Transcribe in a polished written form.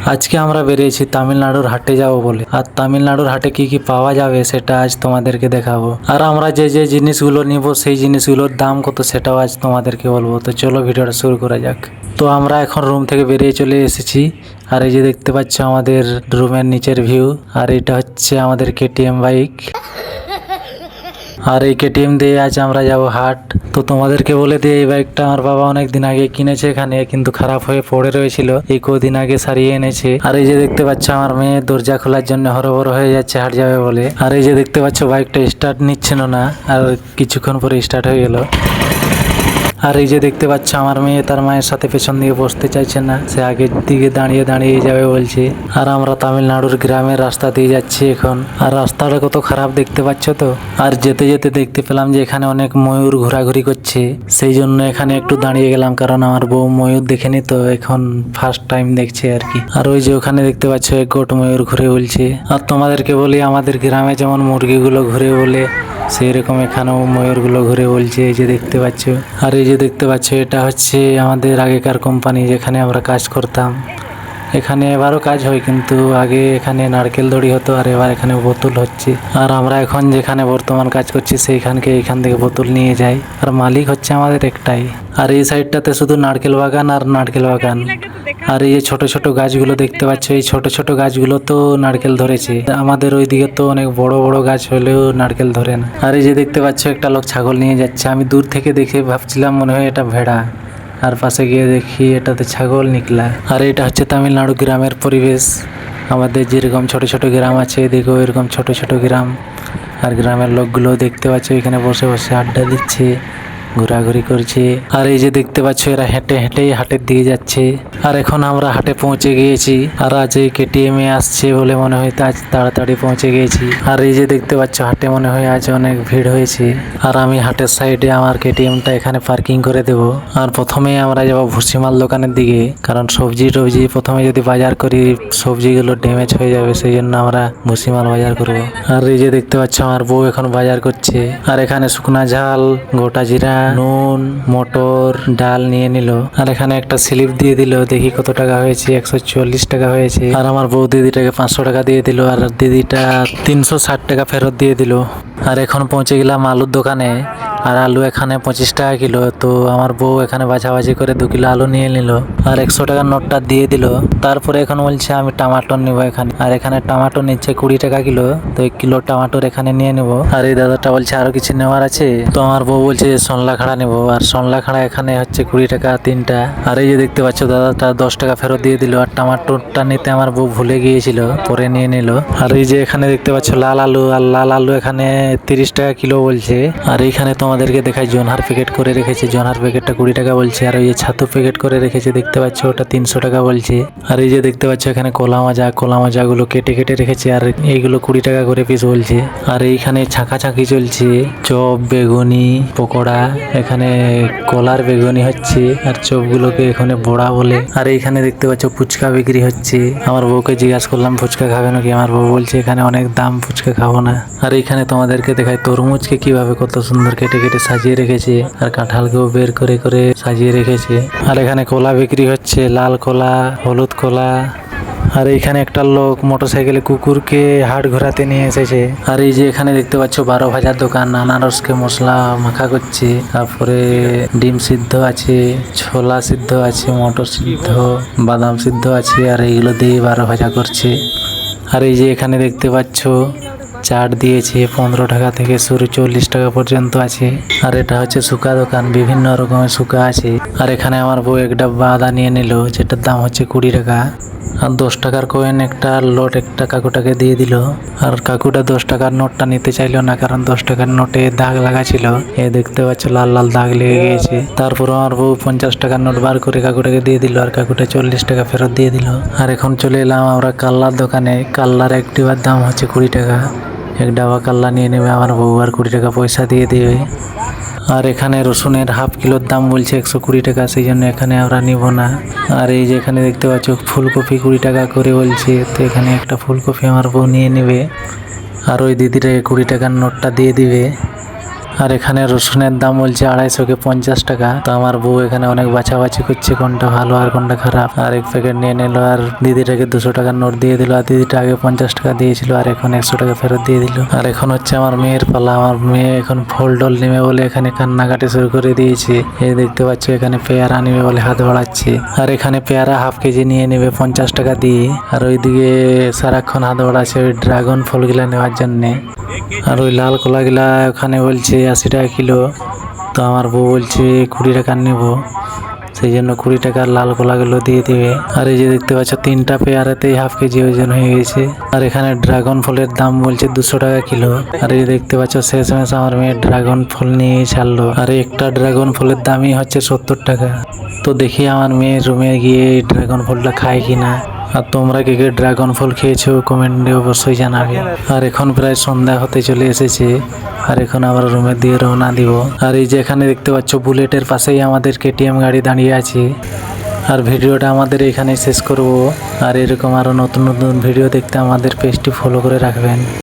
আজকে আমরা বেরিয়েছি তামিলনাড়ুর হাটে যাব বলে। আর তামিলনাড়ুর হাটে কি কি পাওয়া যাবে সেটা আজ তোমাদেরকে দেখাবো। আর আমরা যে যে জিনিসগুলো নিব সেই জিনিসগুলোর দাম কত সেটাও আজ তোমাদেরকে বলবো। তো চলো ভিডিওটা শুরু করা যাক। তো আমরা এখন রুম থেকে বেরিয়ে চলে এসেছি। আর এই যে দেখতে পাচ্ছ আমাদের রুমের নিচের ভিউ। আর এটা হচ্ছে আমাদের কেটিএম বাইক। আর এই কেটিএম দিয়ে আজ আমরা যাব হাট। তো তোমাদেরকে বলে দিই, এই বাইকটা আমার বাবা অনেক দিন আগে কিনেছে এখানে, কিন্তু খারাপ হয়ে পড়ে রয়েছিল, এই কদিন আগে সারিয়ে এনেছে। আর এই যে দেখতে পাচ্ছ আমার মেয়ে দরজা খোলার জন্য হরবড় হয়ে যাচ্ছে হাট যাবে বলে। আর এই যে দেখতে পাচ্ছ বাইকটা স্টার্ট নিচ্ছিল না, আর কিছুক্ষণ পরে স্টার্ট হয়ে গেল। আর এই যে দেখতে পাচ্ছ আমার মেয়ে তার মায়ের সাথে পেছন দিকে বসতে চাইছে না, সে আগের দিকে দাঁড়িয়ে দাঁড়িয়ে যাবে বলছে। আর আমরা তামিলনাড়ুর গ্রামের রাস্তা দিয়ে যাচ্ছি এখন। আর রাস্তাটা কত খারাপ দেখতে পাচ্ছ তো। আর যেতে যেতে দেখতে পেলাম যে এখানে অনেক ময়ূর ঘোরাঘুরি করছে, সেই জন্য এখানে একটু দাঁড়িয়ে গেলাম, কারণ আমার বউ ময়ূর দেখেনি তো, এখন ফার্স্ট টাইম দেখছে আর কি। আর ওই যে ওখানে দেখতে পাচ্ছ এক গোট ময়ূর ঘুরে বলছে। আর তোমাদেরকে বলি, আমাদের গ্রামে যেমন মুরগিগুলো ঘুরে বলে, সেই রকম এখানেও ময়ূরগুলো ঘুরে বলছে, এই যে দেখতে পাচ্ছ। আর এই যে দেখতে পাচ্ছ এটা হচ্ছে আমাদের আগেকার কোম্পানি যেখানে আমরা কাজ করতাম। এখানে এবারও কাজ হয়, কিন্তু আগে এখানে নারকেল দড়ি হতো, আর এবার এখানে বোতল হচ্ছে। আর আমরা এখন যেখানে বর্তমান কাজ করছি সেইখানকে এইখান থেকে বোতল নিয়ে যাই। আর মালিক হচ্ছে আমাদের একটাই। আর এই সাইডটাতে শুধু নারকেল বাগান আর নারকেল বাগান। আর এই যে ছোট ছোট গাছগুলো দেখতে পাচ্ছ, এই ছোট ছোট গাছগুলো তো নারকেল ধরেছে। আমাদের ওইদিকে তো অনেক বড় বড় গাছ হলেও নারকেল ধরে না। আর এই যে দেখতে পাচ্ছ একটা লোক ছাগল নিয়ে যাচ্ছে। আমি দূর থেকে দেখে ভাবছিলাম মনে হয় এটা ভেড়া, আর পাশে গিয়ে দেখি এটাতে ছাগল নিকলা। আর এটা হচ্ছে তামিলনাড়ু গ্রামের পরিবেশ। আমাদের যেরকম ছোট ছোট গ্রাম আছে এদিকেও এরকম ছোট ছোট গ্রাম। আর গ্রামের লোকগুলো দেখতে পাচ্ছ এখানে বসে বসে আড্ডা দিচ্ছে, ঘোরাঘুরি করছে। আর এই যে দেখতে পাচ্ছ এরা হেঁটে হেঁটেই হাটের দিকে যাচ্ছে। আর এখন আমরা হাটে পৌঁছে গিয়েছি। আর আজ এই কেটিএম এ আসছে বলে মনে হয় আজ তাড়াতাড়ি পৌঁছে গিয়েছি। আর এই যে দেখতে পাচ্ছ হাটে মনে হয় আজ অনেক ভিড় হয়েছে। আর আমি হাটের সাইডে আমার কেটিএমটা এখানে পার্কিং করে দেব। আর প্রথমে আমরা যাবো ভুসিমাল দোকানের দিকে, কারণ সবজি টবজি প্রথমে যদি বাজার করি সবজিগুলো ড্যামেজ হয়ে যাবে, সেই জন্য আমরা ভুসিমাল বাজার করব। আর এই যে দেখতে পাচ্ছ আমার বউ এখন বাজার করছে। আর এখানে শুকনা ঝাল, গোটা জিরা, নুন, মটর, ডাল নিয়ে নিল। আর এখানে একটা স্লিপ দিয়ে দিল, দেখি কত টাকা হয়েছে। 140 টাকা হয়েছে। আর আমার বউ দিদিটাকে 500 টাকা দিয়ে দিল, আর দিদিটা 360 টাকা ফেরত দিয়ে দিল। আর এখন পৌঁছে গেলাম আলুর দোকানে। আর আলু এখানে 25 টাকা কিলো। তো আমার বউ এখানে বাছাবাছি করে 2 কিলো আলু নিয়ে নিল, আর 100 টাকার নোটটা দিয়ে দিল। তারপরে এখন বলছে আমি টমাটোর নিব এখানে। আর এখানে টমাটো নিচ্ছে 20 টাকা কিলো, তো 1 কিলো টমাটোর এখানে নিয়ে নিব। আর এই দাদাটা বলছে আরো কিছু নেওয়ার আছে। তো আমার বউ বলছে সনলা খাড়া নেব, আর সনলা খাড়া এখানে হচ্ছে 20 টাকা 3টা। আর এই যে দেখতে পাচ্ছ দাদাটা 10 টাকা ফেরত দিয়ে দিল। আর টমাটোরটা নিতে আমার বউ ভুলে গিয়েছিল, পরে নিয়ে নিল। আর এই যে এখানে দেখতে পাচ্ছ লাল আলু, আর লাল আলু এখানে 30 টাকা কিলো বলছে। আর এইখানে তোমাদেরকে দেখায় জনহার প্যাকেট করে রেখেছে, জনহার প্যাকেটটা 20 টাকা বলছে। আর ওই যে ছাতু প্যাকেট করে রেখেছে দেখতে পাচ্ছ, ওটা 300 টাকা বলছে। আর এই যে দেখতে পাচ্ছ এখানে কলা মাজা গুলো কেটে কেটে রেখেছে, আর এইগুলো 20 টাকা করে পিস বলছে। আর এইখানে ছাঁকাছাঁকি চলছে, চপ, বেগুনি, পকোড়া। এখানে কলার বেগুনি হচ্ছে, আর চপগুলোকে এখানে বড়া বলে। আর এইখানে দেখতে পাচ্ছ ফুচকা বিক্রি হচ্ছে। আমার বউকে জিজ্ঞাসা করলাম ফুচকা খাবে নাকি, আমার বউ বলছে এখানে অনেক দাম, ফুচকা খাবো না। আর এইখানে তোমাদেরকে দেখায় তরমুজকে কিভাবে কত সুন্দর কেটে কেটে সাজিয়ে রেখেছে, আর কাঁঠালকেও বের করে করে সাজিয়ে রেখেছে। আর এখানে কলা বিক্রি হচ্ছে, লাল কলা, হলুদ কলা। আর এইখানে একটা লোক মোটরসাইকেলে কুকুরকে হাট ঘোরাতে নিয়ে এসেছে। আর এই যে এখানে দেখতে পাচ্ছ 12 ভাজার দোকান, আনারসকে মশলা মাখা করছে। তারপরে ডিম সিদ্ধ আছে, ছোলা সিদ্ধ আছে, মটর সিদ্ধ, বাদাম সিদ্ধ আছে। আর এইগুলো দিয়ে 12 ভাজা করছে। আর এই যে এখানে দেখতে পাচ্ছ চাট দিয়েছে, 15 টাকা থেকে শুরু 40 টাকা পর্যন্ত আছে। আর এটা হচ্ছে শুকা দোকান, বিভিন্ন রকমের শুকা আছে। আর এখানে আমার বউ এক ডাব্বা আদা নিয়ে নিল, যেটার দাম হচ্ছে 20 টাকা। আর 10 টাকার কয়েন একটা লোট একটা কাকুটাকে দিয়ে দিল। আর কাকুটা 10 টাকার নোটটা নিতে চাইলো না, কারণ 10 টাকার নোটে দাগ লাগা ছিল। এ দেখতে পাচ্ছ লাল লাল দাগ লেগে গিয়েছে। তারপর আমার বউ 50 টাকার নোট বার করে কাকুটাকে দিয়ে দিল, আর কাকুটা 40 টাকা ফেরত দিয়ে দিল। আর এখন চলে এলাম আমরা কাল্লার দোকানে। কাল্লার এক ডিবার দাম হচ্ছে 20 টাকা। এক ডাবা কাল্লা নিয়ে নেবে আমার বউ, আর 20 টাকা পয়সা দিয়ে দেবে। আর এখানে রসুনের হাফ কিলোর দাম বলছে 120 টাকা, সেই জন্য এখানে আমরা নিব না। আর এই যে এখানে দেখতে পাচ্ছ ফুলকপি 20 টাকা করে বলছে, তো এখানে একটা ফুলকপি আমার বউ নিয়ে নেবে। আর ওই দিদিটাকে 20 টাকার নোটটা দিয়ে দিবে। আর এখানে রসুনের দাম বলছে 250 কে 50 টাকা। তো আমার বউ এখানে অনেক বাছাবাছি করছে কোনটা ভালো আর কোনটা খারাপ। আর এক প্যাকেট নিয়ে নিল আর দিদিটাকে 200 টাকার নোট দিয়ে দিল। আর দিদিটা আগে 50 টাকা দিয়েছিল আর এখন 100 টাকা ফেরত দিয়ে দিল। আর এখন হচ্ছে আমার মেয়ের পালা। আমার মেয়ে এখন ফল ডল নেবে বলে এখানে কান্নাকাটি শুরু করে দিয়েছে। এই দেখতে পাচ্ছ এখানে পেয়ারা নেবে বলে হাত বাড়াচ্ছে। আর এখানে পেয়ারা হাফ কেজি নিয়ে নেবে 50 টাকা দিয়ে। আর ওইদিকে সারাক্ষণ হাত বাড়াচ্ছে ওই ড্রাগন ফলগুলা নেওয়ার জন্যে। আর ওই লাল কলাগুলা ওখানে বলছে 80 টাকা কিলো। তো আমার বউ বলছে 20 টাকা নেবো, সেই জন্য 20 টাকার লাল কলাগুলো দিয়ে দিবে। আর এই যে দেখতে পাচ্ছ 3টা পেয়ারাতেই হাফ কেজি ওজন হয়ে গেছে। আর এখানে ড্রাগন ফলের দাম বলছে 200 টাকা কিলো। আর এই দেখতে পাচ্ছ শেষমেশ আমার মেয়ে ড্রাগন ফল নিয়ে ছাড়লো। আর একটা ড্রাগন ফলের দামই হচ্ছে 70 টাকা। তো দেখি আমার মেয়ের রুমে গিয়ে ড্রাগন ফলটা খায় কিনা। আর তোমরা কে কে ড্রাগন ফল খেয়েছো কমেন্টে অবশ্যই জানাবে। আর এখন প্রায় সন্ধ্যা হতে চলে এসেছে। আর এখন আবার রুমের দিয়ে রওনা দিব। আর এই যে এখানে দেখতে পাচ্ছ বুলেটের পাশেই আমাদের কেটিএম গাড়ি দাঁড়িয়ে আছে। আর ভিডিওটা আমাদের এখানে শেষ করব। আর এরকম আরো নতুন নতুন ভিডিও দেখতে আমাদের পেজটি ফলো করে রাখবেন।